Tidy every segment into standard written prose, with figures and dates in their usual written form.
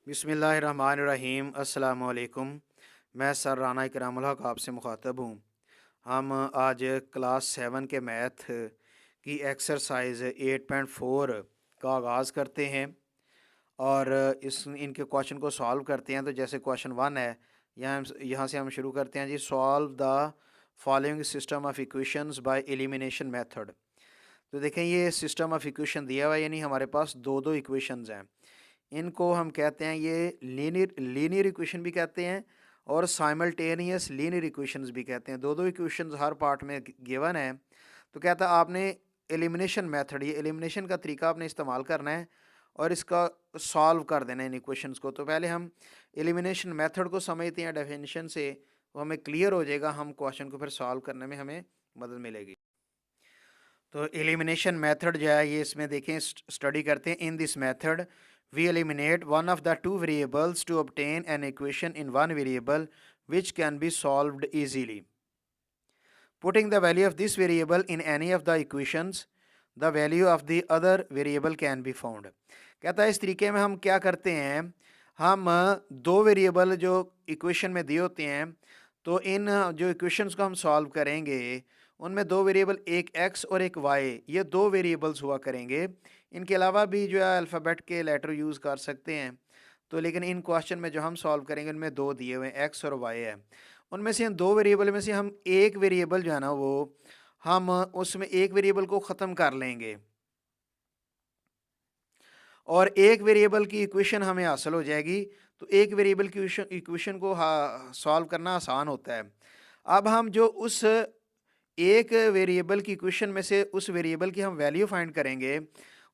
बिस्मिल्लाहिर्रहमानिर्रहीम अस्सलाम वालेकुम। मैं सर राना इकरामुल हक आपसे मुखातब हूँ। हम आज क्लास 7 के मैथ की एक्सरसाइज 8.4 का आगाज़ करते हैं और इस इनके क्वेश्चन को सॉल्व करते हैं। तो जैसे क्वेश्चन 1 है, यहाँ से हम शुरू करते हैं जी। Solve the following system of equations by elimination method. तो देखें, ये सिस्टम ऑफ इक्वेशन दिया हुआ है, यानी हमारे पास दो दो इक्वेशंस हैं। इनको हम कहते हैं, ये लीनियर लीनियर इक्वेशन भी कहते हैं और साइमल्टेनियस लीनियर इक्वेशंस भी कहते हैं। दो दो इक्वेशंस हर पार्ट में गिवन है। तो कहता है आपने एलिमिनेशन मेथड, ये एलिमिनेशन का तरीका आपने इस्तेमाल करना है और इसका सॉल्व कर देना है इन इक्वेशंस को। तो पहले हम एलिमिनेशन मेथड को समझते हैं डेफिनेशन से, वो हमें क्लियर हो जाएगा, हम क्वेश्चन को फिर सॉल्व करने में हमें मदद मिलेगी। तो एलिमिनेशन मेथड जो है, ये इसमें देखें, स्टडी करते हैं। In this method we eliminate one of the two variables to obtain an equation in one variable which can be solved easily. Putting the value of this variable in any of the equations, the value of the other variable can be found. कहता है इस तरीके में हम क्या करते हैं, हम दो वेरिएबल जो इक्वेशन में दिए होते हैं, तो इन जो इक्वेशंस को हम सॉल्व करेंगे, उनमें दो वेरिएबल, एक x और एक y, ये दो वेरिएबल्स हुआ करेंगे। इनके अलावा भी जो है अल्फ़ाबेट के लेटर यूज़ कर सकते हैं। तो लेकिन इन क्वेश्चन में जो हम सॉल्व करेंगे, उनमें दो दिए हुए हैं, x और y है। उनमें से हम दो वेरिएबल में से हम एक वेरिएबल जो है ना, वो हम उसमें एक वेरिएबल को ख़त्म कर लेंगे और एक वेरिएबल की इक्वेशन हमें हासिल हो जाएगी। तो एक वेरिएबल की इक्वेशन को सॉल्व करना आसान होता है। अब हम जो उस एक वेरिएबल की इक्वेशन में से उस वेरिएबल की हम वैल्यू फाइंड करेंगे,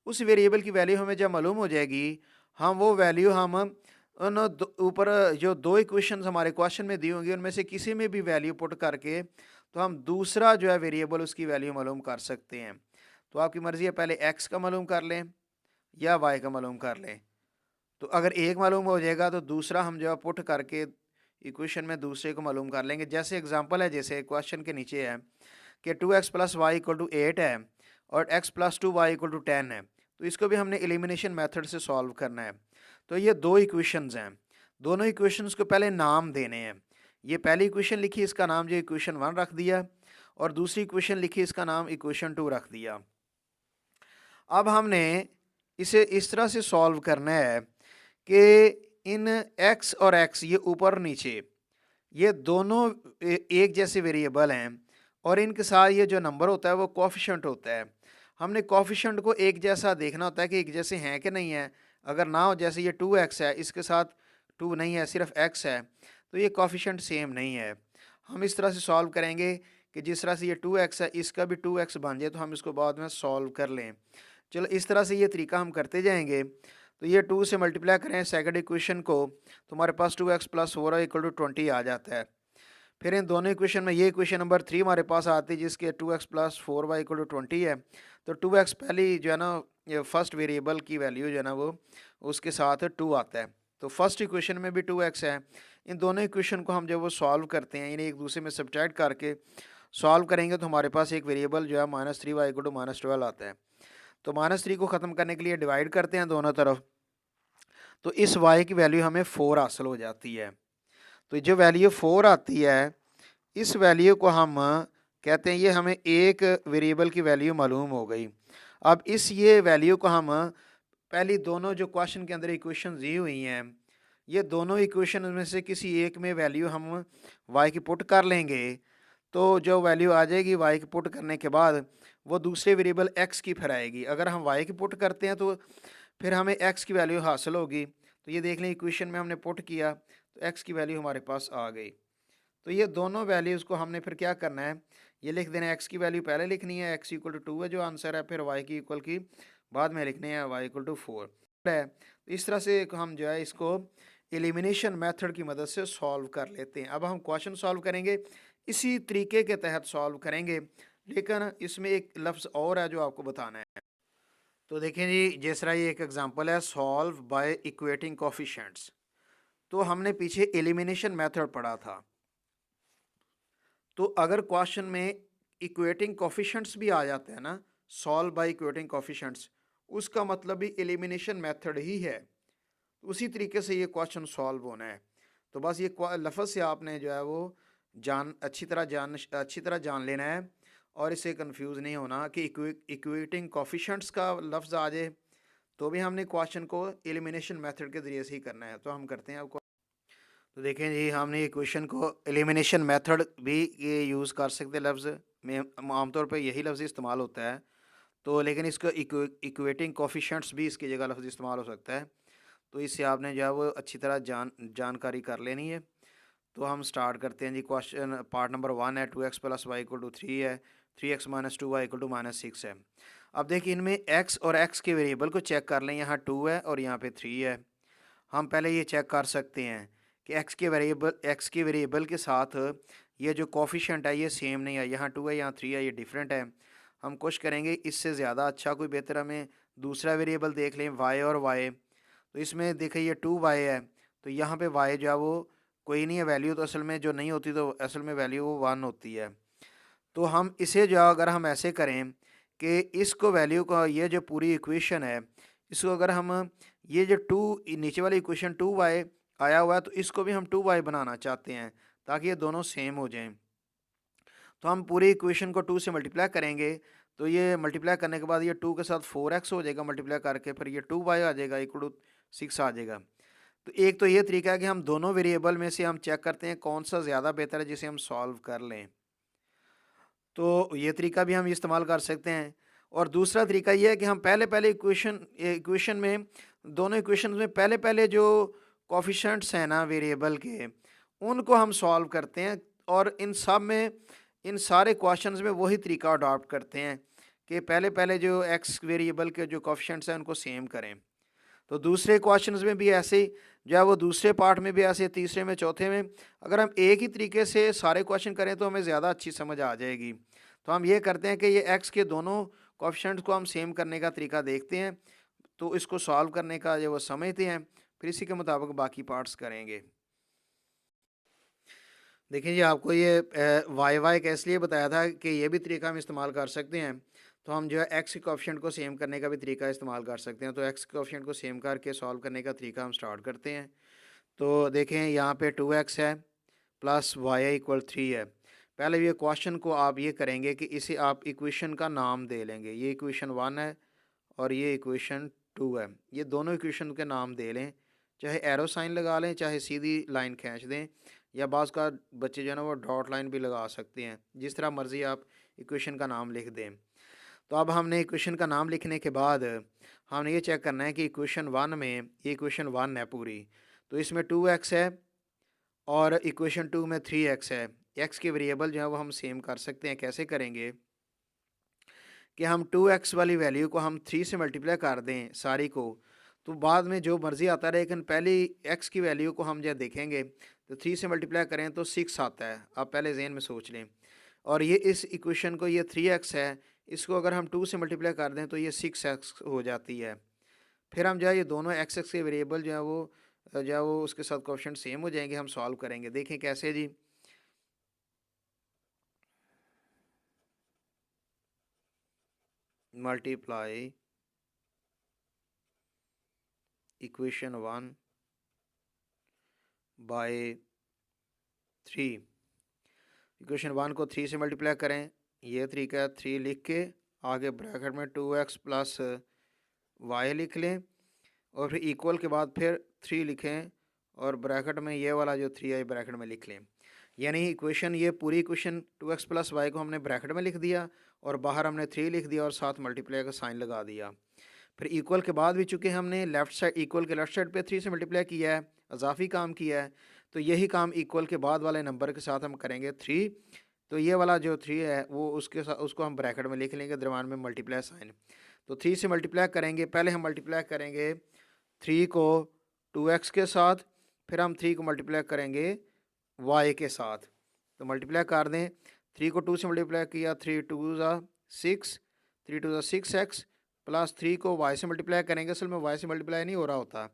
उस वेरिएबल की वैल्यू हमें जब मालूम हो जाएगी, हम वो वैल्यू हम उन ऊपर जो दो इक्वेशंस हमारे क्वेश्चन में दी होंगी, उनमें से किसी में भी वैल्यू पुट करके तो हम दूसरा जो है वेरिएबल, उसकी वैल्यू मालूम कर सकते हैं। तो आपकी मर्ज़ी है, पहले एक्स का मालूम कर लें या वाई का मालूम कर लें। तो अगर एक मालूम हो जाएगा तो दूसरा हम जो है पुट करके इक्वेशन में दूसरे को मालूम कर लेंगे। जैसे एग्जांपल है, जैसे क्वेश्चन के नीचे है कि 2x plus y equal to 8 है और x plus 2y equal to 10 है। तो इसको भी हमने एलिमिनेशन मेथड से सॉल्व करना है। तो ये दो इक्वेशंस हैं, दोनों इक्वेशंस को पहले नाम देने हैं। ये पहली इक्वेशन लिखी, इसका नाम जो इक्वेशन 1 रख दिया, और दूसरी इक्वेशन लिखी, इसका नाम इक्वेशन 2 रख दिया। अब हमने इसे इस तरह से सॉल्व करना है कि इन x और x, ये ऊपर और नीचे, ये दोनों एक जैसे वेरिएबल हैं और इनके साथ ये जो नंबर होता है वो कोफिशिएंट होता है। हमने कोफिशिएंट को एक जैसा देखना होता है कि एक जैसे हैं कि नहीं है। अगर ना हो, जैसे ये 2x है, इसके साथ 2 नहीं है, सिर्फ x है, तो ये कोफिशिएंट सेम नहीं है। हम इस तरह से सॉल्व करेंगे कि जिस तरह से ये 2x है, इसका भी 2x बन जाए, तो हम इसको बाद में सॉल्व कर लें। चलो, इस तरह से ये तरीका हम करते जाएंगे। तो ये 2 से मल्टीप्लाई करें सेकंड इक्वेशन को, तो हमारे पास 2x plus 4y equal to 20 आ जाता है। फिर इन दोनों इक्वेशन में ये इक्वेशन नंबर 3 हमारे पास आती है, जिसके 2x plus 4y equal to 20 है। तो 2x पहली जो है ना, ये फर्स्ट वेरिएबल की वैल्यू जो है ना, वो उसके साथ 2 आता है। तो फर्स्ट इक्वेशन में भी 2x है। इन दोनों इक्वेशन को हम जब वो सॉल्व करते हैं, इन्हें एक दूसरे में सब्ट्रैक्ट करके सॉल्व करेंगे, तो हमारे पास एक वेरिएबल जो है -3y इक्वल टू -12 आता है। तो -3 को ख़त्म करने के लिए डिवाइड करते हैं दोनों तरफ, तो इस y की वैल्यू हमें 4 हासिल हो जाती है। तो जो वैल्यू 4 आती है, इस वैल्यू को हम कहते हैं, ये हमें एक वेरिएबल की वैल्यू मालूम हो गई। अब ये वैल्यू को हम पहली दोनों जो क्वेश्चन के अंदर इक्वेशन दी हुई हैं, ये दोनों इक्वेशन में से किसी एक में वैल्यू हम y की पुट कर लेंगे। तो जो वैल्यू आ जाएगी y की पुट करने के बाद, वो दूसरे वेरिएबल x की फिर आएगी। अगर हम y की पुट करते हैं, तो फिर हमें x की वैल्यू हासिल होगी। तो ये देख लें, इक्वेशन में हमने पुट किया तो x की वैल्यू हमारे पास आ गई। तो ये दोनों वैल्यूज़ को हमने फिर क्या करना है, ये लिख देना है। x की वैल्यू पहले लिखनी है, x इक्वल टू 2 है जो आंसर है, फिर y की इक्वल की बाद में लिखनी है, y इक्वल टू 4 है। तो इस तरह से हम जो है इसको एलिमिनेशन मेथड की मदद से सॉल्व कर लेते हैं। अब हम क्वेश्चन सॉल्व करेंगे, इसी तरीके के तहत सॉल्व करेंगे, लेकिन इसमें एक लफ्ज़ और है जो आपको बताना है। तो देखें जी, जिस तरह ये एक एग्जांपल है, सॉल्व बाय इक्वेटिंग कोफिशिएंट्स। तो हमने पीछे एलिमिनेशन मेथड पढ़ा था। तो अगर क्वेश्चन में इक्वेटिंग कोफिशिएंट्स भी आ जाते हैं ना, सॉल्व बाय इक्वेटिंग कोफिशिएंट्स, उसका मतलब भी एलिमिनेशन मेथड ही है। उसी तरीके से ये क्वेश्चन सॉल्व होना है। तो बस ये लफ्ज़ से आपने जो है वो अच्छी तरह जान लेना है और इससे कंफ्यूज नहीं होना कि इक्वेटिंग कोफिशिएंट्स का लफ्ज़ आ जाए तो भी हमने क्वेश्चन को एलिमिनेशन मेथड के ज़रिए से ही करना है। तो हम करते हैं आपको। तो देखें जी, हमने इक्वेशन को एलिमिनेशन मेथड भी ये यूज़ कर सकते हैं। लफ्ज़ में आमतौर पर यही लफ्ज़ इस्तेमाल होता है, तो लेकिन इसका इक्वेटिंग कोफिशिएंट्स भी इसकी जगह लफ्ज़ इस्तेमाल हो सकता है। तो इससे आपने जो है वो अच्छी तरह जानकारी कर लेनी है। तो हम स्टार्ट करते हैं जी। क्वेश्चन पार्ट नंबर 1 है, 2x plus y equal to 3 है, 3x minus 2 y equal to minus 6 है। अब देखिए इनमें x और x के वेरिएबल को चेक कर लें। यहाँ 2 है और यहाँ पे 3 है। हम पहले ये चेक कर सकते हैं कि x के वेरिएबल के साथ ये जो कोफिशिएंट है ये सेम नहीं है। यहाँ 2 है, यहाँ 3 है, ये डिफरेंट है। हम कोशिश करेंगे इससे ज़्यादा अच्छा कोई बेहतर हमें दूसरा वेरिएबल देख लें, y और y। तो इसमें देखिए ये 2y है, तो यहाँ पे y जो है वो कोई नहीं है वैल्यू, तो असल में जो नहीं होती तो असल में वैल्यू वो 1 होती है। तो हम इसे जो अगर हम ऐसे करें कि इसको वैल्यू का ये जो पूरी इक्वेशन है, इसको अगर हम ये जो नीचे वाली इक्वेशन 2y आया हुआ है तो इसको भी हम 2y बनाना चाहते हैं ताकि ये दोनों सेम हो जाएं। तो हम पूरी इक्वेशन को 2 से मल्टीप्लाई करेंगे, तो ये मल्टीप्लाई करने के बाद ये 2 के साथ 4x हो जाएगा मल्टीप्लाई करके, फिर ये 2y आ जाएगा इक्वल टू 6 आ जाएगा। तो एक तो ये तरीका है कि हम दोनों वेरिएबल में से हम चेक करते हैं कौन सा ज़्यादा बेहतर है जिसे हम सॉल्व कर लें। तो ये तरीका भी हम इस्तेमाल कर सकते हैं। और दूसरा तरीका ये है कि हम पहले इक्वेशन में दोनों इक्वेशन में पहले जो कोफिशिएंट्स हैं ना वेरिएबल के, उनको हम सॉल्व करते हैं और इन सारे क्वेश्चंस में वही तरीका अडॉप्ट करते हैं कि पहले जो एक्स वेरिएबल के जो कोफिशिएंट्स हैं उनको सेम करें। तो दूसरे क्वेश्चंस में भी ऐसे ही जो है वो दूसरे पार्ट में भी ऐसे, तीसरे में, चौथे में अगर हम एक ही तरीके से सारे क्वेश्चन करें तो हमें ज़्यादा अच्छी समझ आ जाएगी। तो हम ये करते हैं कि ये एक्स के दोनों कोएफिशिएंट्स को हम सेम करने का तरीका देखते हैं, तो इसको सॉल्व करने का जो वो समझते हैं, फिर इसी के मुताबिक बाकी पार्ट्स करेंगे। देखिए जी, आपको ये वाई का इसलिए बताया था कि ये भी तरीका हम इस्तेमाल कर सकते हैं। तो हम जो है एक्स के कोएफिशिएंट को सेम करने का भी तरीका इस्तेमाल कर सकते हैं। तो एक्स के कोएफिशिएंट को सेम करके सॉल्व करने का तरीका हम स्टार्ट करते हैं। तो देखें यहाँ पे 2x है प्लस वाई इक्वल 3 है। पहले ये क्वेश्चन को आप ये करेंगे कि इसे आप इक्वेशन का नाम दे लेंगे। ये इक्वेशन 1 है और ये इक्वेशन 2 है। ये दोनों इक्वेशन के नाम दे लें, चाहे एरो साइन लगा लें, चाहे सीधी लाइन खींच दें, या बाज़ का बच्चे जो है ना वो डॉट लाइन भी लगा सकते हैं। जिस तरह मर्ज़ी आप इक्वेशन का नाम लिख दें। तो अब हमने इक्वेशन का नाम लिखने के बाद हमने ये चेक करना है कि इक्वेशन 1 में, ये इक्वेशन 1 है पूरी, तो इसमें 2x है और इक्वेशन 2 में 3x है। x के वेरिएबल जो है वो हम सेम कर सकते हैं। कैसे करेंगे कि हम 2x वाली वैल्यू को हम 3 से मल्टीप्लाई कर दें सारी को, तो बाद में जो मर्ज़ी आता है, लेकिन पहली x की वैल्यू को हम जब देखेंगे तो 3 से मल्टीप्लाई करें तो 6 आता है। आप पहले जहन में सोच लें। और ये इस इक्वेशन को, ये 3x है, इसको अगर हम 2 से मल्टीप्लाई कर दें तो ये 6x हो जाती है। फिर हम जो है ये दोनों x के वेरिएबल जो है वो उसके साथ कोएफिशिएंट सेम हो जाएंगे। हम सॉल्व करेंगे, देखें कैसे जी। Multiply equation 1 by 3। इक्वेशन 1 को 3 से मल्टीप्लाई करें, ये तरीका है। 3 लिख के आगे ब्रैकेट में 2x प्लस वाई लिख लें और फिर इक्वल के बाद फिर 3 लिखें और ब्रैकेट में ये वाला जो 3 है ब्रैकेट में लिख लें। यानी इक्वेशन, ये पूरी इक्वेशन 2x प्लस वाई को हमने ब्रैकेट में लिख दिया और बाहर हमने 3 लिख दिया और साथ मल्टीप्लाई का साइन लगा दिया। फिर इक्वल के बाद भी चूँकि हमने लेफ़्ट साइड, इक्वल के लेफ़्ट साइड पे 3 से मल्टीप्लाई किया है, इजाफी काम किया है, तो यही काम इक्वल के बाद वाले नंबर के साथ हम करेंगे 3। तो ये वाला जो 3 है वो उसके साथ, उसको हम ब्रैकेट में लिख लेंगे, दरम्यान में मल्टीप्लाई साइन। तो 3 से मल्टीप्लाई करेंगे, पहले हम मल्टीप्लाई करेंगे 3 को 2x के साथ, फिर हम 3 को मल्टीप्लाई करेंगे y के साथ। तो मल्टीप्लाई कर दें, 3 को 2 से मल्टीप्लाई किया, 3 2 ज़ा 6, 3 2 ज़ा 6x प्लस 3 को y से मल्टीप्लाई करेंगे। असल में y से मल्टीप्लाई नहीं हो रहा होता,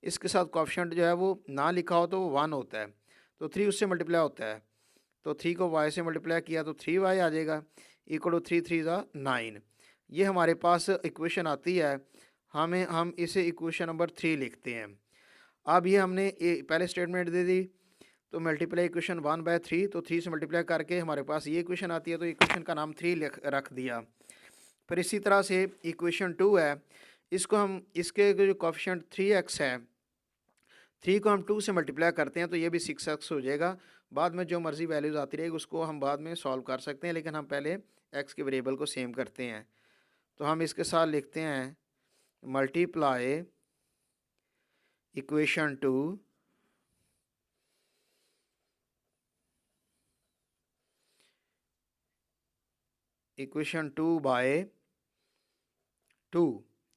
इसके साथ कोएफिशिएंट जो है वो ना लिखा हो तो वो 1 होता है, तो 3 उससे मल्टीप्लाई होता है। तो 3 को y से मल्टीप्लाई किया तो 3y आ जाएगा इक्वल टू 3 3 ज़ा 9। ये हमारे पास इक्वेशन आती है। हम इसे इक्वेशन नंबर 3 लिखते हैं। अब ये हमने पहले स्टेटमेंट दे दी, तो मल्टीप्लाई इक्वेशन 1/3, तो 3 से मल्टीप्लाई करके हमारे पास ये इक्वेशन आती है, तो इक्वेशन का नाम 3 रख दिया। फिर इसी तरह से इक्वेशन 2 है, इसको हम इसके जो कोफिशिएंट 3x है, 3 को हम 2 से मल्टीप्लाई करते हैं तो ये भी 6x हो जाएगा। बाद में जो मर्ज़ी वैल्यूज़ आती रहेगी उसको हम बाद में सॉल्व कर सकते हैं, लेकिन हम पहले x के वेरिएबल को सेम करते हैं। तो हम इसके साथ लिखते हैं मल्टीप्लाई इक्वेशन 2 बाय 2।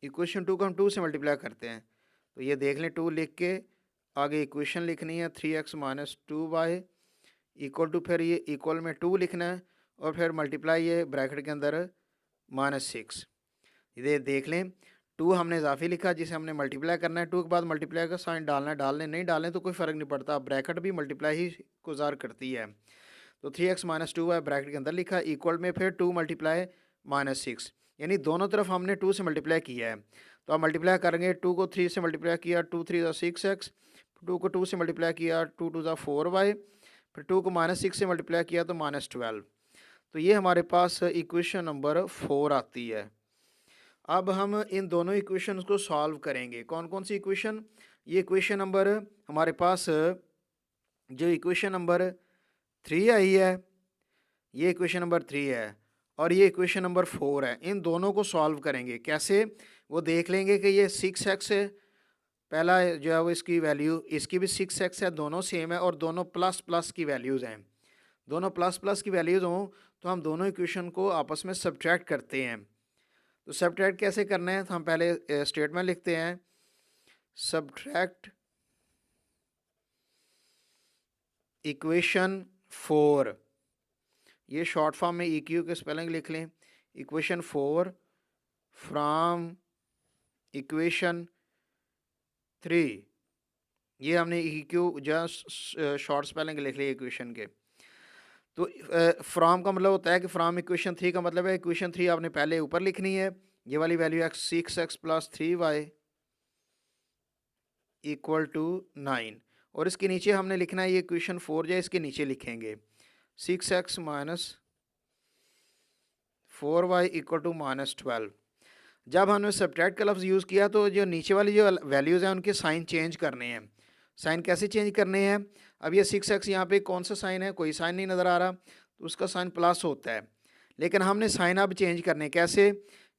इक्वेशन 2 को हम 2 से मल्टीप्लाई करते हैं, तो ये देख लें 2 लिख के आगे इक्वेशन लिखनी है 3x minus 2y equal to, फिर ये इक्वल में 2 लिखना है और फिर मल्टीप्लाई ये ब्रैकेट के अंदर -6। ये देख लें 2 हमने इजाफी लिखा जिसे हमने मल्टीप्लाई करना है, 2 के बाद मल्टीप्लाई का साइन डालना है, डालने नहीं डालें तो कोई फ़र्क नहीं पड़ता, ब्रैकेट भी मल्टीप्लाई ही को ज़ाहिर करती है। तो 3x माइनस 2y ब्रैकेट के अंदर लिखा, इक्वल में फिर 2 मल्टीप्लाई -6, यानी दोनों तरफ हमने 2 से मल्टीप्लाई किया है। तो आप मल्टीप्लाई करेंगे, 2 को 3 से मल्टीप्लाई किया 2 3 ज़ा 6x, 2 को 2 से मल्टीप्लाई किया 2 2 ज़ा 4y, फिर 2 को -6 से मल्टीप्लाई किया तो -12। तो ये हमारे पास इक्वेशन नंबर 4 आती है। अब हम इन दोनों इक्वेशंस को सॉल्व करेंगे। कौन कौन सी इक्वेशन? ये इक्वेशन नंबर हमारे पास जो इक्वेशन नंबर 3 आई है, ये इक्वेशन नंबर 3 है और ये इक्वेशन नंबर 4 है। इन दोनों को सॉल्व करेंगे कैसे, वो देख लेंगे कि ये 6x है, पहला जो है वो इसकी वैल्यू, इसकी भी 6x है, दोनों सेम है और दोनों प्लस प्लस की वैल्यूज़ हैं। दोनों प्लस प्लस की वैल्यूज़ हों तो हम दोनों इक्वेशन को आपस में सब्ट्रैक्ट करते हैं। तो सब्ट्रैक्ट कैसे करना है, तो हम पहले स्टेटमेंट लिखते हैं सब्ट्रैक्ट इक्वेशन 4, ये शॉर्ट फॉर्म में EQ के स्पेलिंग लिख लें, इक्वेशन 4 फ्रॉम इक्वेशन 3। ये हमने EQ जस्ट शॉर्ट स्पेलिंग लिख ली इक्वेशन के। तो फ्रॉम का मतलब होता है कि फ्रॉम इक्वेशन 3 का मतलब है इक्वेशन 3 आपने पहले ऊपर लिखनी है, ये वाली value x 6x plus 3y equal to 9, और इसके नीचे हमने लिखना है ये इक्वेशन 4 जो इसके नीचे लिखेंगे 6x minus 4y equal to -12। जब हमने सब्ट्रैक्ट का लफ्ज़ यूज़ किया तो जो नीचे वाली जो वैल्यूज़ हैं उनके साइन चेंज करने हैं। साइन कैसे चेंज करने हैं? अब ये 6x यहाँ पे कौन सा साइन है, कोई साइन नहीं नज़र आ रहा, तो उसका साइन प्लस होता है, लेकिन हमने साइन अब चेंज करने कैसे,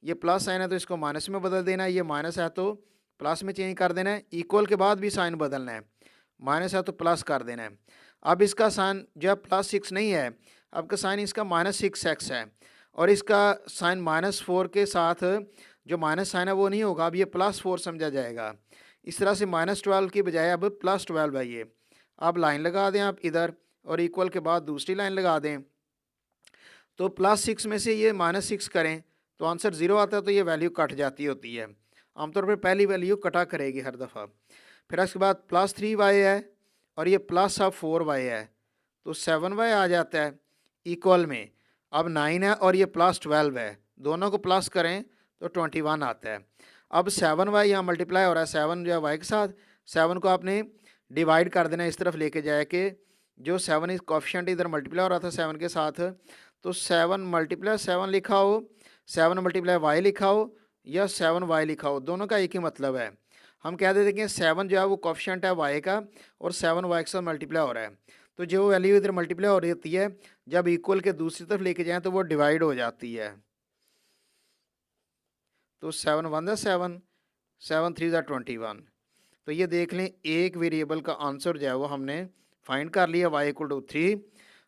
ये प्लस साइन है तो इसको माइनस में बदल देना है, ये माइनस है तो प्लस में चेंज कर देना है, इक्वल के बाद भी साइन बदलना है, माइनस है तो प्लस कर देना है। अब इसका साइन जब +6 नहीं है, अब का साइन इसका -6x है और इसका साइन -4 के साथ जो माइनस साइन है वो नहीं होगा, अब ये +4 समझा जाएगा। इस तरह से -12 की बजाय अब +12 है ये। अब लाइन लगा दें आप इधर और इक्वल के बाद दूसरी लाइन लगा दें, तो +6 में से ये -6 करें तो आंसर 0 आता है, तो ये वैल्यू कट जाती होती है। आमतौर पर पहली वैल्यू कटा करेगी हर दफ़ा। फिर उसके बाद +3y है और ये प्लस अब 4y है, तो 7y आ जाता है इक्वल में। अब 9 है और ये +12 है, दोनों को प्लस करें तो 21 आता है। अब 7y यहाँ मल्टीप्लाई हो रहा है 7 जो है y के साथ, 7 को आपने डिवाइड कर देना इस तरफ लेके जाए कि जो 7 इस कोफिशिएंट इधर मल्टीप्लाई हो रहा था 7 के साथ, तो 7 मल्टीप्लाई 7 लिखा हो, 7 मल्टीप्लाई y लिखा हो या 7y लिखा हो, दोनों का एक ही मतलब है। हम कह देते हैं 7 जो है वो कोफिशिएंट है y का और 7 y के साथ मल्टीप्लाई हो रहा है, तो जो वैल्यू इधर मल्टीप्लाई हो रही होती है जब इक्वल के दूसरी तरफ लेके जाएं तो वो डिवाइड हो जाती है। तो 7 1 ज़ा 7, 7 3 ज़ा 21। तो ये देख लें एक वेरिएबल का आंसर जो है वो हमने फाइंड कर लिया y इक्वल टू 3।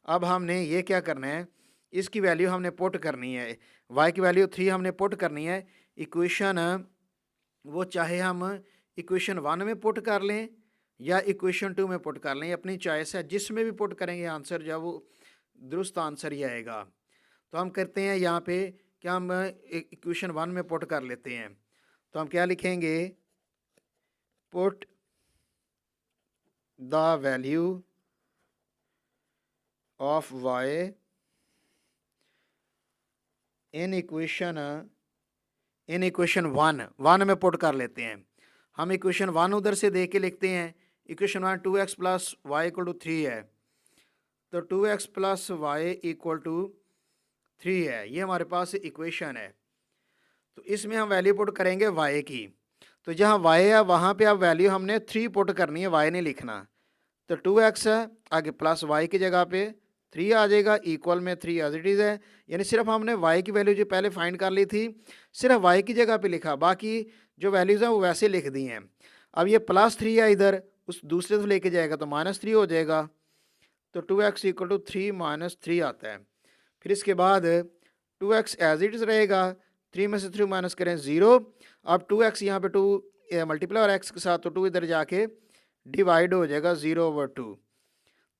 अब हमने ये क्या करना है, इसकी वैल्यू हमने पुट करनी है, y की वैल्यू 3 हमने पुट करनी है। इक्वेशन वो चाहे हम इक्वेशन 1 में पुट कर लें या इक्वेशन 2 में पुट कर लें, अपनी चॉइस है, जिसमें भी पुट करेंगे आंसर जो है वो दुरुस्त आंसर ही आएगा। तो हम करते हैं यहाँ पे क्या, हम इक्वेशन 1 में पुट कर लेते हैं, तो हम क्या लिखेंगे, put the value of y in equation 1 में पुट कर लेते हैं। हम इक्वेशन 1 उधर से देख के लिखते हैं। Equation 1 2x plus y equal to 3 है, तो 2x plus y equal to 3 है, ये हमारे पास इक्वेशन है। तो इसमें हम वैल्यू पुट करेंगे y की, तो जहाँ y है वहाँ पे अब वैल्यू हमने 3 पुट करनी है, y नहीं लिखना। तो 2x है, आगे प्लस y की जगह पे 3 आ जाएगा, इक्वल में 3 एज इट इज़ है। यानी सिर्फ हमने y की वैल्यू जो पहले फाइंड कर ली थी सिर्फ y की जगह पे लिखा, बाकी जो वैल्यूज़ हैं वो वैसे लिख दी हैं। अब ये प्लस 3 है इधर, उस दूसरे तरफ लेके जाएगा तो -3 हो जाएगा, तो 2x इक्वल टू 3 -3 आता है। फिर इसके बाद 2x एज इट इज़ रहेगा, 3 में से 3 माइनस करें 0। अब 2x यहाँ पे 2 मल्टीप्लाई और x के साथ, तो 2 इधर जाके डिवाइड हो जाएगा 0/2।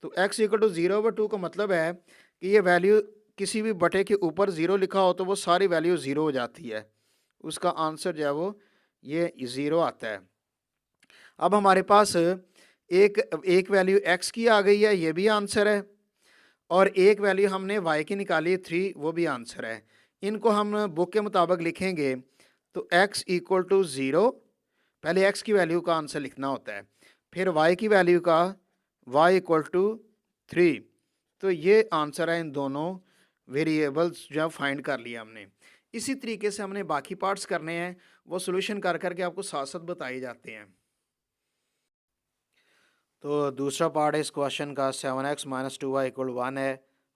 तो x इक्वल टू 0/2 का मतलब है कि ये वैल्यू किसी भी बटे के ऊपर 0 लिखा हो तो वो सारी वैल्यू 0 हो जाती है, उसका आंसर जो है वो ये 0 आता है। अब हमारे पास एक वैल्यू x की आ गई है, ये भी आंसर है, और एक वैल्यू हमने y की निकाली 3, वो भी आंसर है। इनको हम बुक के मुताबिक लिखेंगे तो x इक्वल टू 0, पहले x की वैल्यू का आंसर लिखना होता है, फिर y की वैल्यू का y इक्वल टू 3। तो ये आंसर है इन दोनों वेरिएबल्स जो फाइंड कर लिया हमने। इसी तरीके से हमने बाकी पार्ट्स करने हैं, वो सोल्यूशन कर करके आपको साथ साथ बताए जाते हैं। तो दूसरा पार्ट है इस क्वेश्चन का, 7x माइनस 2y इक्वल 1 है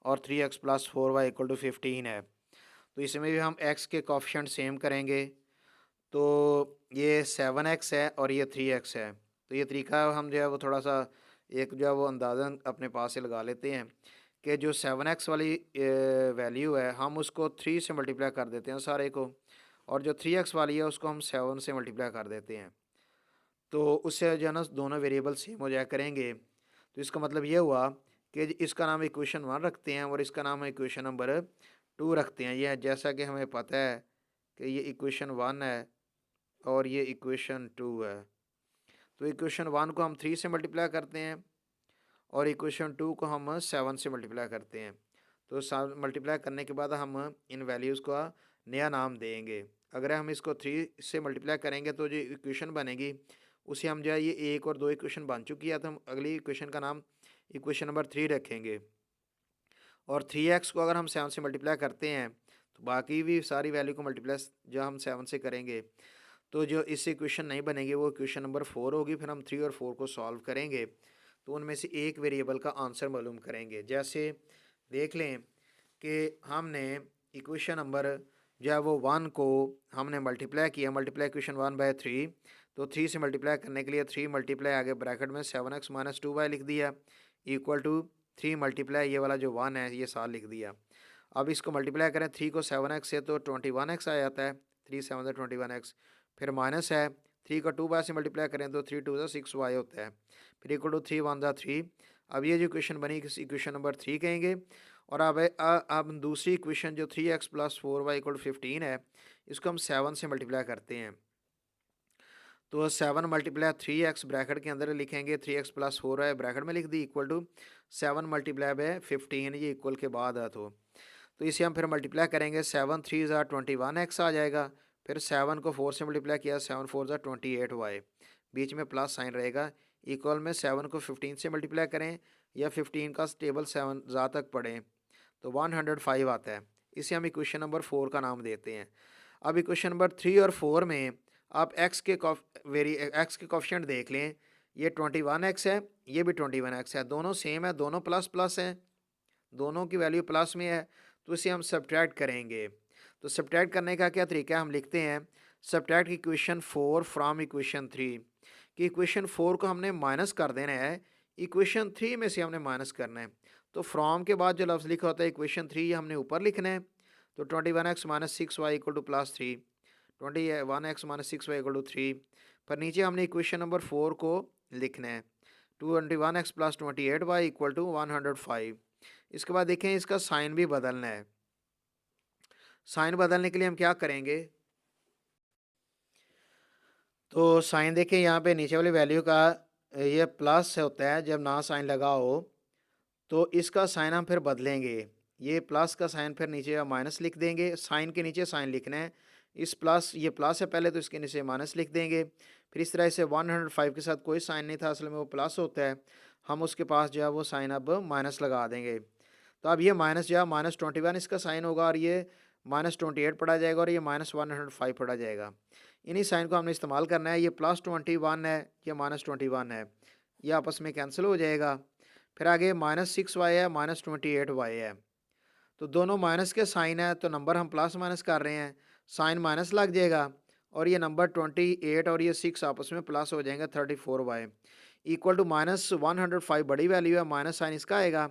और 3x plus 4y equal to 15 है। तो इसमें भी हम x के कोफिशिएंट सेम करेंगे। तो ये 7x है और ये 3x है, तो ये तरीका हम जो है वो थोड़ा सा एक जो है वो अंदाज़न अपने पास से लगा लेते हैं कि जो 7x वाली वैल्यू है हम उसको 3 से मल्टीप्लाई कर देते हैं सारे को, और जो 3x वाली है उसको हम 7 से मल्टीप्लाई कर देते हैं। तो उससे जो है ना दोनों वेरिएबल सेम हो जाया करेंगे। तो इसका मतलब ये हुआ कि इसका नाम इक्वेशन 1 रखते हैं और इसका नाम इक्वेशन नंबर 2 रखते हैं। यह जैसा कि हमें पता है कि ये इक्वेशन 1 है और ये इक्वेशन 2 है। तो इक्वेशन 1 को हम 3 से मल्टीप्लाई करते हैं और इक्वेशन 2 को हम 7 से मल्टीप्लाई करते हैं। तो मल्टीप्लाई करने के बाद हम इन वैल्यूज़ का नया नाम देंगे। अगर हम इसको 3 से मल्टीप्लाई करेंगे तो जो इक्वेशन बनेगी उसे हम जो है, ये 1 और 2 इक्वेशन बन चुकी है, तो हम अगली इक्वेशन का नाम इक्वेशन नंबर 3 रखेंगे। और 3x को अगर हम 7 से मल्टीप्लाई करते हैं तो बाकी भी सारी वैल्यू को मल्टीप्लाई जो हम 7 से करेंगे, तो जो इससे इक्वेशन नहीं बनेगी वो इक्वेशन नंबर 4 होगी। फिर हम 3 और 4 को सॉल्व करेंगे तो उनमें से एक वेरिएबल का आंसर मालूम करेंगे। जैसे देख लें कि हमने इक्वेशन नंबर जो है वो 1 को हमने मल्टीप्लाई किया, मल्टीप्लाई इक्वेशन 1/3, तो 3 से मल्टीप्लाई करने के लिए 3 मल्टीप्लाई आगे ब्रैकेट में 7x माइनस 2y लिख दिया इक्वल टू 3 मल्टीप्लाई ये वाला जो 1 है ये साथ लिख दिया। अब इसको मल्टीप्लाई करें 3 को 7x से तो 21x आ जाता है, 3 7 21x। फिर माइनस है 3 को 2y से मल्टीप्लाई करें तो 3 2 6y होता है, फिर इक्वल टू 3 1 3। अब ये जो इक्वेशन बनी इस इक्वेशन नंबर 3 कहेंगे। और अब दूसरी इक्वेशन जो 3x plus 4y equal to 15 है, इसको हम 7 से मल्टीप्लाई करते हैं। तो 7 मल्टीप्लाई 3x ब्रैकेट के अंदर लिखेंगे, 3x प्लस 4y ब्रैकेट में लिख दी इक्वल टू 7 मल्टीप्लाई बाय 15, ये इक्वल के बाद है। तो इसे हम फिर मल्टीप्लाई करेंगे, 7 3 21x आ जाएगा। फिर 7 को 4 से मल्टीप्लाई किया, 7 4 28y, बीच में प्लस साइन रहेगा, इक्वल में 7 को 15 से मल्टीप्लाई करें या 15 का टेबल 7 तक पढ़ें तो 105 आता है। इसे हम इक्वेशन नंबर 4 का नाम देते हैं। अब इक्वेशन नंबर 3 और 4 में आप x के कोफिशिएंट देख लें, ये 21x है, ये भी 21x है, दोनों सेम है, दोनों प्लस प्लस हैं, दोनों की वैल्यू प्लस में है, तो इसे हम सब्ट्रैक्ट करेंगे। तो सब्ट्रैक्ट करने का क्या तरीका है, हम लिखते हैं सब्ट्रैक्ट इक्वेशन 4 फ्रॉम इक्वेशन 3, कि इक्वेशन 4 को हमने माइनस कर देना है, इक्वेशन 3 में से हमने माइनस करना है। तो फ्रॉम के बाद जो लफ्ज़ लिखा होता है इक्वेशन 3 ये हमने ऊपर लिखना है। तो 21x minus 6y equal to plus 3, 21x minus 6y equal to 3, पर नीचे हमने इक्वेशन नंबर 4 को लिखना है, 21x plus 28y equal to 105। इसके बाद देखें इसका साइन भी बदलना है। साइन बदलने के लिए हम क्या करेंगे, तो साइन देखें यहाँ पे नीचे वाली वैल्यू का ये प्लस होता है जब ना साइन लगा हो, तो इसका साइन हम फिर बदलेंगे, ये प्लस का साइन फिर नीचे माइनस लिख देंगे, साइन के नीचे साइन लिखना है, इस प्लस ये प्लस है पहले तो इसके नीचे माइनस लिख देंगे, फिर इस तरह से 105 के साथ कोई साइन नहीं था, असल में वो प्लस होता है, हम उसके पास जो है वो साइन अब माइनस लगा देंगे। तो अब ये माइनस जो है -21 इसका साइन होगा और ये -28 पढ़ा जाएगा और ये -105 पढ़ा जाएगा। इन्हीं साइन को हमने इस्तेमाल करना है। ये +21 है, ये -21 है, ये आपस में कैंसिल हो जाएगा। फिर आगे -6y है, -28y है, तो दोनों माइनस के साइन है, तो नंबर हम प्लस माइनस कर रहे हैं, साइन माइनस लग जाएगा और ये नंबर 28 और ये 6 आपस में प्लस हो जाएंगे 34y इक्वल टू -105 बड़ी वैल्यू है, माइनस साइन इसका आएगा।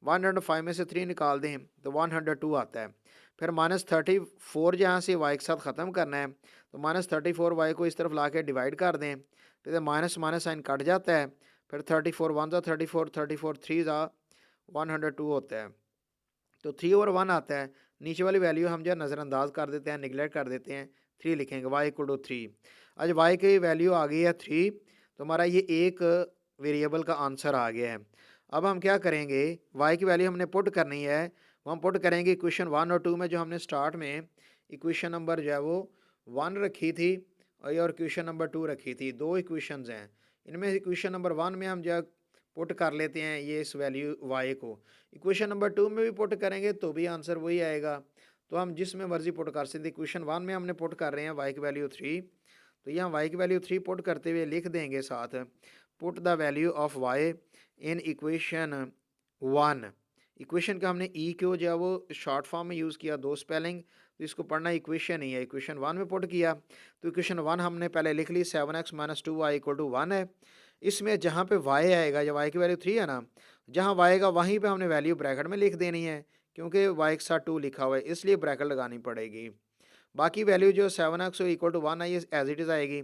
105 में से 3 निकाल दें तो 102 आता है। फिर -34 जहाँ से y के साथ ख़त्म करना है, तो -34y को इस तरफ ला के डिवाइड कर दें, तो माइनस माइनस साइन कट जाता है। फिर 34 1 ज़ा 34, 34 3 ज़ा 102 होता है, तो 3 और 1 आता है। नीचे वाली वैल्यू हम जो नज़रअंदाज कर देते हैं, निगलेक्ट कर देते हैं, 3 लिखेंगे, y इक्वल टू 3। आज y की वैल्यू आ गई है 3, तो हमारा ये एक वेरिएबल का आंसर आ गया है। अब हम क्या करेंगे, y की वैल्यू हमने पुट करनी है, वो हम पुट करेंगे इक्वेशन 1 और 2 में। जो हमने स्टार्ट में इक्वेशन नंबर जो है वो 1 रखी थी और इक्वेशन नंबर 2 रखी थी, दो इक्वेशंस हैं। इनमें इक्वेशन नंबर 1 में हम जो है पुट कर लेते हैं ये इस वैल्यू y को, इक्वेशन नंबर 2 में भी पुट करेंगे तो भी आंसर वही आएगा। तो हम जिसमें मर्जी पुट कर सकते हैं। इक्वेशन 1 में हमने पुट कर रहे हैं y की वैल्यू 3, तो यहाँ y की वैल्यू 3 पुट करते हुए लिख देंगे साथ, put the value of y in equation 1। Equation का हमने ई क्यू जो है वो शॉर्ट फॉर्म में यूज़ किया, दो स्पेलिंग, तो इसको पढ़ना इक्वेशन ही है। इक्वेशन 1 में पुट किया, तो इक्वेशन 1 हमने पहले लिख ली, 7x - 2y इक्वल टू 1 है। इसमें जहाँ पे y आएगा, जब y की वैल्यू 3 है ना, जहाँ y आएगा वहीं पे हमने वैल्यू ब्रैकेट में लिख देनी है, क्योंकि y के साथ 2 लिखा हुआ है इसलिए ब्रैकेट लगानी पड़ेगी। बाकी वैल्यू जो 7x इक्वल टू 1 है ये एज इट इज़ आएगी।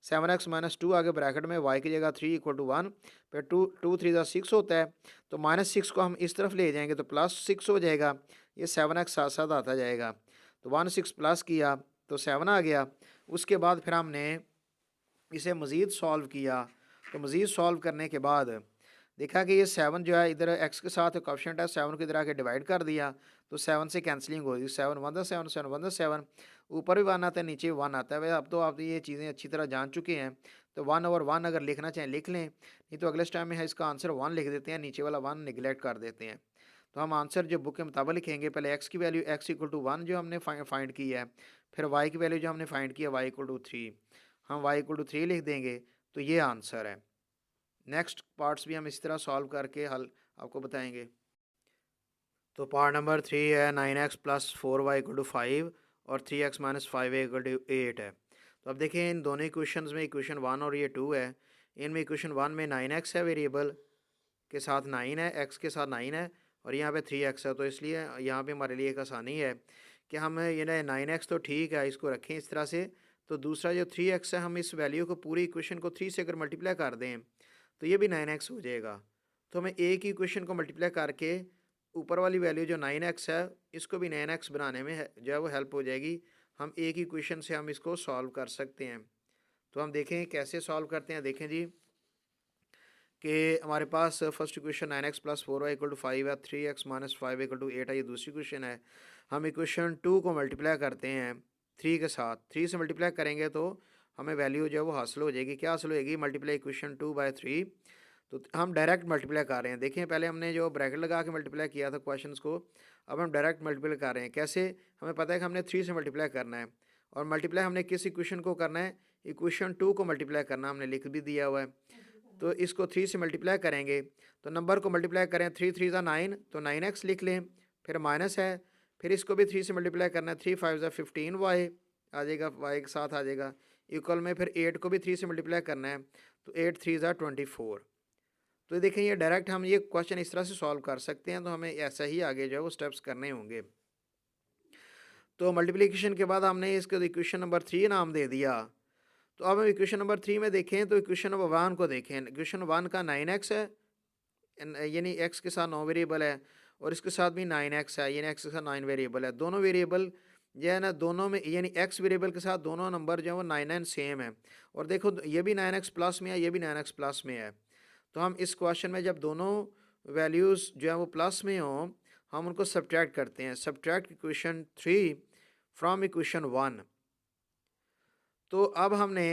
7x - 2 आगे ब्रैकेट में, y की जगह 3 इक्वल टू 1, फिर 2 3 ज़ा 6 होता है, तो -6 को हम इस तरफ ले जाएंगे तो +6 हो जाएगा, ये 7x साथ साथ आता जाएगा। तो 1 6 प्लस किया तो 7 आ गया। उसके बाद फिर हमने इसे मज़ीद सॉल्व किया, तो मज़ीद सॉल्व करने के बाद देखा कि ये 7 जो है इधर x के साथ कोएफिशिएंट है, 7 को इधर आके डिवाइड कर दिया, तो 7 से कैंसलिंग होगी, 7 1 ज़ा 7 7 1 ज़ा 7, ऊपर भी 1 आता है नीचे भी 1 आता है। वैसे अब तो आप ये चीज़ें अच्छी तरह जान चुके हैं, तो 1 और 1 अगर लिखना चाहें लिख लें, नहीं तो अगले टाइम में है इसका आंसर 1 लिख देते हैं, नीचे वाला 1 निगलेक्ट कर देते हैं। तो हम आंसर जो बुक के मुताबिक लिखेंगे, पहले x की वैल्यू x इक्वल टू 1 जो हमने फाइंड की है, फिर y की वैल्यू जो हमने फाइंड की है y इक्वल टू 3, हम y इक्वल टू 3 लिख देंगे, तो ये आंसर है। नेक्स्ट पार्ट्स भी हम इस तरह सॉल्व करके हल आपको बताएंगे। तो पार्ट नंबर 3 है 9x + 4y = 5 और 3x - 5y = 8 है। तो अब देखें इन दोनों इक्वेशंस में, इक्वेशन 1 और ये 2 है, इनमें इक्वेशन 1 में 9x है, वेरिएबल के साथ 9 है, x के साथ 9 है और यहाँ पे 3x है, तो इसलिए यहाँ पे हमारे लिए एक आसानी है कि हम ये 9x तो ठीक है, इसको रखें इस तरह से। तो दूसरा जो 3x है, हम इस वैल्यू को पूरी इक्वेशन को 3 से अगर मल्टीप्लाई कर दें तो ये भी 9x हो जाएगा। तो हमें एक ही इक्वेशन को मल्टीप्लाई करके ऊपर वाली वैल्यू जो 9x है इसको भी 9x बनाने में जो है वो हेल्प हो जाएगी। हम एक ही इक्वेशन से हम इसको सॉल्व कर सकते हैं। तो हम देखें कैसे सॉल्व करते हैं। देखें जी कि हमारे पास फर्स्ट इक्वेशन 9x + 4y = 5 है, 3x - 5y = 8 है, ये दूसरी इक्वेशन है। हम इक्वेशन 2 को मल्टीप्लाई करते हैं 3 के साथ, 3 से मल्टीप्लाई करेंगे तो हमें वैल्यू जो है वो हासिल हो जाएगी। क्या हासिल होएगी, मल्टीप्लाई इक्वेशन 2/3। तो हम डायरेक्ट मल्टीप्लाई कर रहे हैं। देखिए पहले हमने जो ब्रैकेट लगा के मल्टीप्लाई किया था क्वेश्चंस को, अब हम डायरेक्ट मल्टीप्लाई कर रहे हैं। कैसे, हमें पता है कि हमने 3 से मल्टीप्लाई करना है और मल्टीप्लाई हमने किस इक्वेशन को करना है, इक्वेशन 2 को मल्टीप्लाई करना, हमने लिख भी दिया हुआ है। तो इसको 3 से मल्टीप्लाई करेंगे तो नंबर को मल्टीप्लाई करें, 3 3 ज़ा 9, तो 9x लिख लें, फिर माइनस है, फिर इसको भी 3 से मल्टीप्लाई करना है, 3 5 ज़ा 15y आ जाएगा, y के साथ आ जाएगा, इक्वल में फिर 8 को भी 3 से मल्टीप्लाई करना है, तो 8 3 ज़ा 24। तो देखें ये डायरेक्ट हम ये क्वेश्चन इस तरह से सॉल्व कर सकते हैं। तो हमें ऐसा ही आगे जो है वो स्टेप्स करने होंगे। तो मल्टीप्लिकेशन के बाद हमने इसको इक्वेशन नंबर 3 नाम दे दिया। तो अब हम इक्वेशन नंबर 3 में देखें, तो इक्वेशन नंबर 1 को देखें। इक्वेशन 1 का 9x है, यानी x के साथ 9 वेरिएबल है, और इसके साथ भी 9x है, यानी x के साथ 9 वेरिएबल है। दोनों वेरिएबल जो है ना, दोनों में यानी x वेरिएबल के साथ दोनों नंबर जो है वो 9 9 सेम है। और देखो ये भी 9x प्लस में है, ये भी 9x प्लस में है। तो हम इस क्वेश्चन में जब दोनों वैल्यूज़ जो है वो प्लस में हों, हम उनको सब्ट्रैक्ट करते हैं। Subtract equation 3 from equation 1। तो अब हमने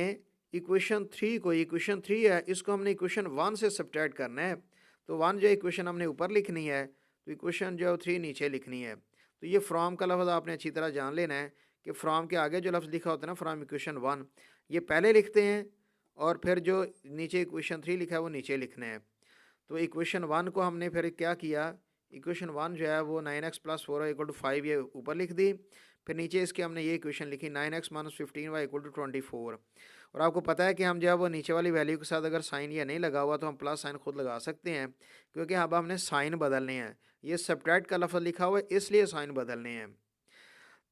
इक्वेशन 3 को, इक्वेशन 3 है इसको हमने इक्वेशन 1 से सब्ट्रैक्ट करना है। तो 1 जो इक्वेशन हमने ऊपर लिखनी है, तो इक्वेशन जो 3 नीचे लिखनी है। तो ये फ्रॉम का लफ्ज़ आपने अच्छी तरह जान लेना है कि फ्रॉम के आगे जो लफ्ज़ लिखा होता है ना, फ्रॉम इक्वेशन 1, ये पहले लिखते हैं और फिर जो नीचे इक्वेशन 3 लिखा है वो नीचे लिखना है। तो इक्वेशन 1 को हमने फिर क्या किया, इक्वेशन 1 जो है वो 9x + 4y = 5 ये ऊपर लिख दी। फिर नीचे इसके हमने ये इक्वेशन लिखी 9x - 15y = 24। और आपको पता है कि हम जो है वो नीचे वाली वैल्यू के साथ अगर साइन ये नहीं लगा हुआ तो हम प्लस साइन खुद लगा सकते हैं, क्योंकि अब हमने साइन बदलने हैं। ये सब्ट्रैक्ट का लफ्ज़ लिखा हुआ है इसलिए साइन बदलने हैं।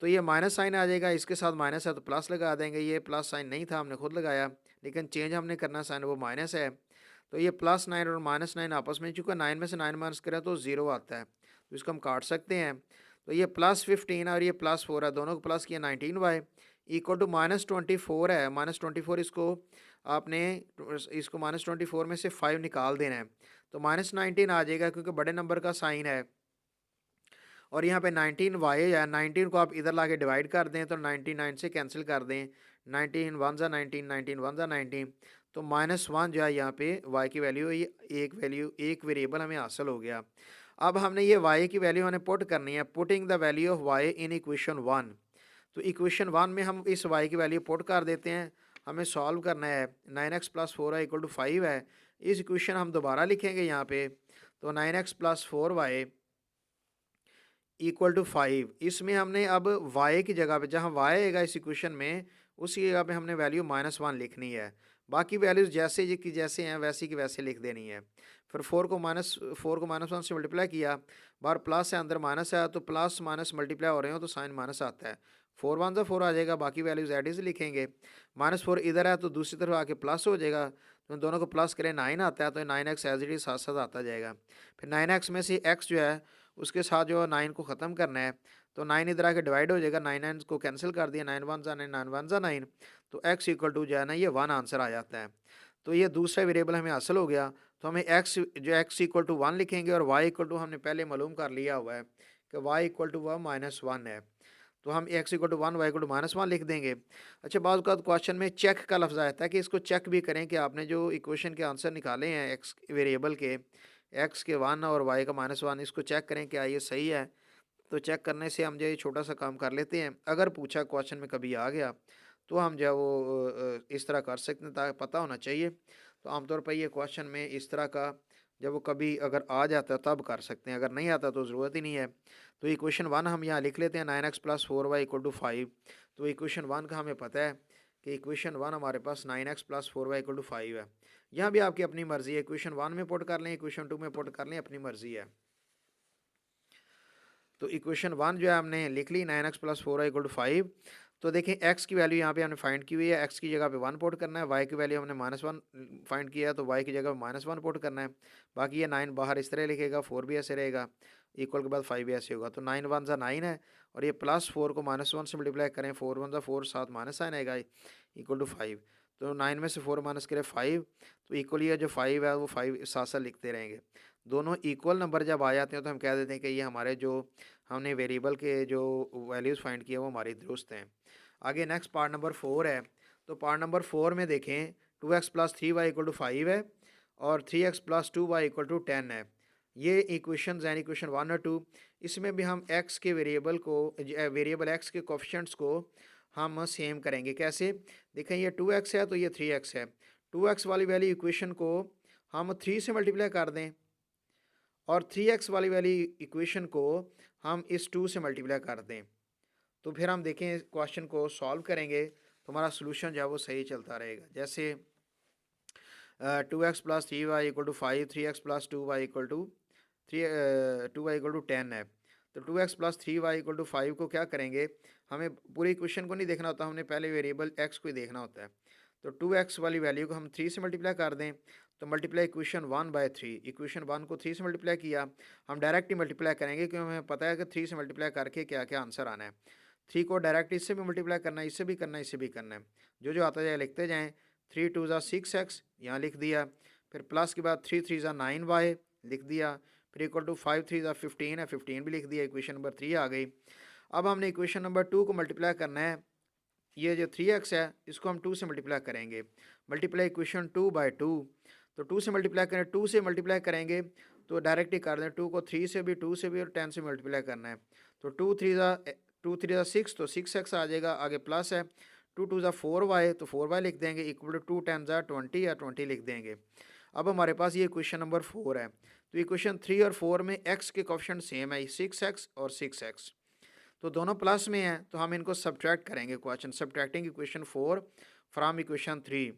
तो ये माइनस साइन आ जाएगा, इसके साथ माइनस है तो प्लस लगा देंगे। ये प्लस साइन नहीं था, हमने खुद लगाया, लेकिन चेंज हमने करना साइन वो माइनस है। तो ये +9 और -9 आपस में, चूँकि 9 में से 9 माइनस करें तो 0 आता है, तो इसको हम काट सकते हैं। तो ये +15 और ये +4 है, दोनों को प्लस किया 19y = -24 है। -24 इसको आपने इसको -24 में से 5 निकाल देना है, तो -19 आ जाएगा क्योंकि बड़े नंबर का साइन है। और यहाँ पे 19y है, 19 को आप इधर लाके डिवाइड कर दें तो 99 से कैंसिल कर दें, 19 1 ज़ा 19, 19 1 ज़ा 19, तो -1 जो है यहाँ पे y की वैल्यू, ये एक वेरिएबल हमें हासिल हो गया। अब हमने ये y की वैल्यू हमें पुट करनी है, putting the value of y in equation 1। तो इक्वेशन 1 में हम इस y की वैल्यू पुट कर देते हैं। हमें सॉल्व करना है, 9x + 4y = 5 है। इस इक्वेशन हम दोबारा लिखेंगे यहाँ पे, तो 9x + 4y = 5। इसमें हमने अब y की जगह पे, जहाँ y आएगा इस इक्वेशन में, उसी जगह पे हमने वैल्यू -1 लिखनी है। बाकी वैल्यूज़ जैसे जी की जैसे हैं वैसी की वैसे लिख देनी है। फिर 4 को -1 से मल्टीप्लाई किया, बाहर प्लस है अंदर माइनस है, तो प्लस माइनस मल्टीप्लाई हो रहे हो तो साइन माइनस आता है। 4 1 ज़ा 4 आ जाएगा, बाकी वैल्यूज़ एड इज लिखेंगे। -4 इधर है तो दूसरी तरफ आके प्लस हो जाएगा, तो इन दोनों को प्लस करें 9 आता है, तो 9x एज इट इज साथ साथ आता जाएगा। फिर 9x में से x जो है उसके साथ जो 9 को ख़त्म करना है, तो 9 इधर आके डिवाइड हो जाएगा, 9 9 को कैंसिल कर दिया, 9 1 ज़ा 9, 9 1 ज़ा 9, तो x = जो है ना ये 1 आंसर आ जाता है। तो ये दूसरा वेरिएबल हमें हासिल हो गया। तो हमें x = 1 लिखेंगे और y = हमने पहले मालूम कर लिया हुआ है कि y = वह -1 है, तो हम x = 1 y = -1 लिख देंगे। अच्छा, बाज़ औक़ात क्वेश्चन में चेक का लफ्ज़ आता है कि इसको चेक भी करें कि आपने जो इक्वेशन के आंसर निकाले हैं x वेरिएबल के, x के 1 और y का -1, इसको चेक करें क्या ये सही है। तो चेक करने से हम जो ये छोटा सा काम कर लेते हैं, अगर पूछा क्वेश्चन में कभी आ गया तो हम जो है वो इस तरह कर सकते हैं, ताकि पता होना चाहिए। तो आमतौर पर ये क्वेश्चन में इस तरह का जब वो कभी अगर आ जाता है तब कर सकते हैं, अगर नहीं आता तो ज़रूरत ही नहीं है। तो इक्वेशन 1 हम यहाँ लिख लेते हैं, 9x + 4y = 5। तो इक्वेशन 1 का हमें पता है कि इक्वेशन 1 हमारे पास 9x + 4y = 5 है। यहाँ भी आपकी अपनी मर्ज़ी है, इक्वेशन 1 में पुट कर लें, इक्वेशन 2 में पुट कर लें, अपनी मर्ज़ी है। तो इक्वेशन 1 जो है हमने लिख ली, 9x + 4y = 5। तो देखें x की वैल्यू यहाँ पे हमने फाइंड की हुई है, x की जगह पे 1 पुट करना है, y की वैल्यू हमने -1 फाइंड किया, तो y की जगह पे -1 पुट करना है। बाकी ये 9 बाहर इस तरह लिखेगा, 4 भी ऐसे रहेगा, इक्वल के बाद 5 भी ऐसे होगा, तो 9 1 ज़ा 9 है, और ये +4 को -1 से मल्टीप्लाई करें, 4 1 ज़ा 4, साथ माइनस साइन आएगा, = 5। तो 9 में से 4 माइनस करें 5, तो इक्वल ये जो 5 है वो 5 साथ साथ लिखते रहेंगे। दोनों इक्वल नंबर जब आ जाते हैं तो हम कह देते हैं कि ये हमारे जो हमने वेरिएबल के जो वैल्यूज़ फाइंड किए वो हमारी दुरुस्त हैं। आगे नेक्स्ट पार्ट नंबर 4 है। तो पार्ट नंबर 4 में देखें, 2x + 3y = 5 है और 3x + 2y = 10 है। ये इक्वेशंस हैं, इक्वेशन 1 और 2। इसमें भी हम x के वेरिएबल को, वेरिएबल x के कोएफिशिएंट्स को हम सेम करेंगे। कैसे? देखें, ये 2x है तो ये 3x है। 2x वाली वाली इक्वेशन को हम 3 से मल्टीप्लाई कर दें और 3x वाली वाली इक्वेशन को हम इस 2 से मल्टीप्लाई कर दें, तो फिर हम देखें क्वेश्चन को सॉल्व करेंगे तो हमारा सोल्यूशन जो है वो सही चलता रहेगा। जैसे 2x + 3y = 5, 3x + 2y = 2y = 10 है। तो 2x + 3y = 5 को क्या करेंगे, हमें पूरी इक्वेशन को नहीं देखना होता, हमने पहले वेरिएबल x को ही देखना होता है। तो 2x वाली वैल्यू को हम 3 से मल्टीप्लाई कर दें, तो मल्टीप्लाई इक्वेशन 1/3, इक्वेशन 1 को 3 से मल्टीप्लाई किया, हम डायरेक्ट ही मल्टीप्लाई करेंगे क्योंकि हमें पता है कि 3 से मल्टीप्लाई करके क्या क्या आंसर आना है। 3 को डायरेक्ट इससे भी मल्टीप्लाई करना है, इससे भी करना है, इससे भी करना है, जो आता जाए लिखते जाएँ। 3 2 ज़ा 6x यहाँ लिख दिया, फिर प्लस के बाद 3 3 ज़ा 9y लिख दिया, फिर इक्वल टू 5 3 ज़ा 15 है, 15 भी लिख दिया, इक्वेशन नंबर 3 आ गई। अब हमने इक्वेशन नंबर 2 को मल्टीप्लाई करना है, ये जो 3x है इसको हम 2 से मल्टीप्लाई करेंगे, मल्टीप्लाई इक्वेशन 2 बाई 2, तो 2 से मल्टीप्लाई करें, 2 से मल्टीप्लाई करेंगे तो डायरेक्ट ही कर दें, 2 को 3 से भी, 2 से भी और 10 से मल्टीप्लाई करना है, तो 2 3 6, तो 6x आ जाएगा, आगे प्लस है, 2 2 4y, तो 4y लिख देंगे, इक्वल टू 2 10 20 या 20 लिख देंगे। अब हमारे पास ये क्वेश्चन नंबर 4 है, तो इक्वेशन 3 और 4 में x के कोफिशिएंट सेम है, 6x और 6x, तो दोनों प्लस में हैं, तो हम इनको सब्ट्रैक्ट करेंगे। Question subtracting equation 4 from equation 3,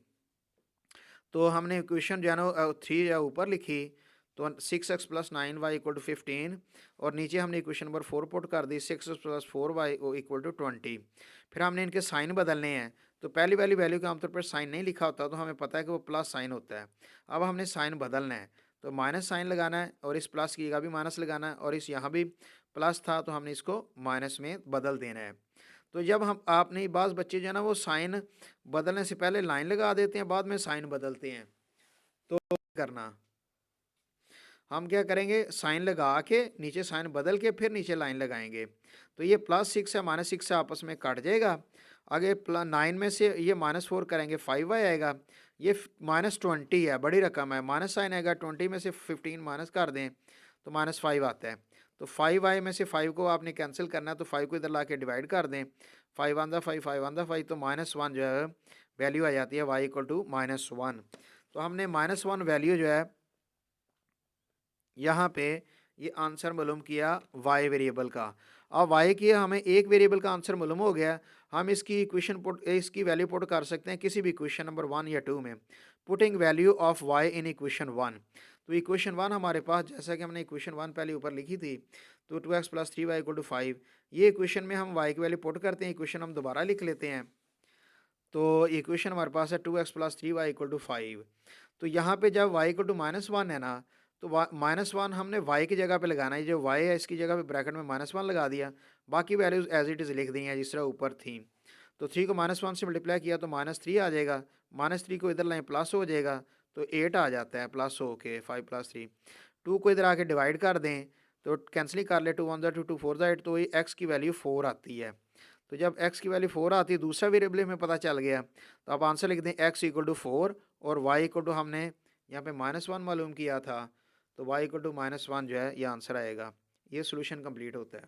तो हमने इक्वेशन जो है ना 3 या ऊपर लिखी, तो 6x plus 9y equal to 15, और नीचे हमने इक्वेशन नंबर 4 पुट कर दी, 6x plus 4y equal to 20। फिर हमने इनके साइन बदलने हैं, तो पहली वाली वैल्यू के आमतौर पर साइन नहीं लिखा होता, तो हमें पता है कि वो प्लस साइन होता है। अब हमने साइन बदलना है, तो माइनस साइन लगाना है, और इस प्लस की जगह भी माइनस लगाना है, और इस यहाँ भी प्लस था तो हमने इसको माइनस में बदल देना है। तो जब हम आपने बाज़ बच्चे जो है ना वो साइन बदलने से पहले लाइन लगा देते हैं, बाद में साइन बदलते हैं, तो करना हम क्या करेंगे, साइन लगा के नीचे साइन बदल के फिर नीचे लाइन लगाएंगे, तो ये +6 है -6 से आपस में कट जाएगा। आगे 9 में से ये -4 करेंगे 5y आएगा, ये -20 है, बड़ी रकम है, माइनस साइन आएगा, 20 में से 15 माइनस कर दें तो -5 आता है, तो 5y में से 5 को आपने कैंसिल करना है, तो 5 को इधर ला के डिवाइड कर दें, 5 आंदा 5 5 आंदा 5, तो -1 जो है वैल्यू आ जाती है y इक्वल टू -1। तो हमने -1 वैल्यू जो है यहाँ पे ये आंसर मालूम किया y वेरिएबल का। अब y की हमें एक वेरिएबल का आंसर मालूम हो गया, हम इसकी इसकी वैल्यू पुट कर सकते हैं किसी भी इक्वेशन नंबर 1 या 2 में, putting value of y in equation 1। तो इक्वेशन 1 हमारे पास, जैसा कि हमने इक्वेशन 1 पहले ऊपर लिखी थी, तो 2x plus 3y equal to 5, ये इक्वेशन में हम y की वैल्यू पुट करते हैं, इक्वेशन हम दोबारा लिख लेते हैं, तो इक्वेशन हमारे पास है 2x plus 3y equal to 5। तो यहाँ पे जब y इक्वल टू -1 है ना, तो -1 हमने y की जगह पे लगाना है, जो y है इसकी जगह पे ब्रैकेट में -1 लगा दिया, बाकी वैल्यूज एज इट इज़ लिख दी हैं जिस तरह ऊपर थी। तो 3 को -1 से मल्टीप्लाई किया तो -3 आ जाएगा, -3 को इधर लाएँ प्लस हो जाएगा, तो 8 आ जाता है प्लस हो के, 5 + 3। 2 को इधर आके डिवाइड कर दें, तो कैंसिल कर ले, 2 1 2 2 4 8, तो ये x की वैल्यू 4 आती है। तो जब x की वैल्यू 4 आती है, दूसरा वेरिएबल हमें पता चल गया, तो आप आंसर लिख दें x इक्वल टू 4 और y इक्वल टू हमने यहाँ पे -1 मालूम किया था, तो y इक्वल टू -1 जो है ये आंसर आएगा। ये सोल्यूशन कंप्लीट होता है।